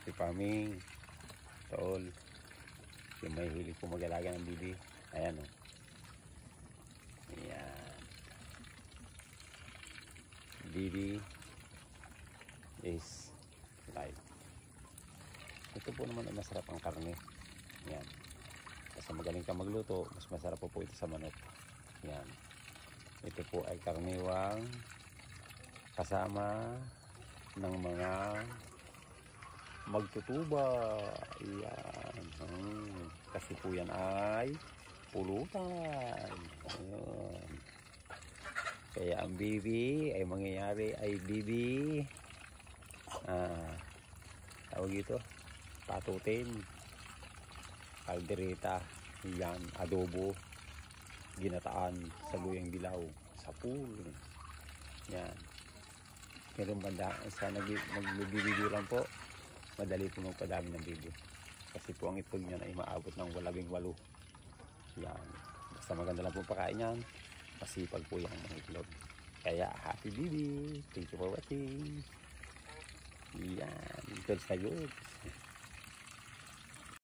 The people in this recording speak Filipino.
happy farming. Tol. Yung may hilig po mag-alaga ng bibi. Ayan o. Ayan. Bibi is life. Ito po naman ay masarap ang karne. Ayan. Kasi magaling ka magluto, mas masarap po ito sa manok. Ayan. Ito po ay karniwang kasama ng mga magtutuba. Ayan. Kasi po yan ay pulutan. Ayan. Kaya ang bibi ay mangyayari ay bibi tawag ito patutin, kaldereta, yan, adobo, ginataan, saluyang dilaw, sapul. Yan. Meron banda sa nagbibigyo lang po, madali po magpadami ng bibi. Kasi po ang itlog niyan ay maabot ng 18. Yan. Basta maganda lang po pakain yan. Masipag po yung mga itlog. Kaya happy bibi. Thank you for watching. Yan. Goods na goods.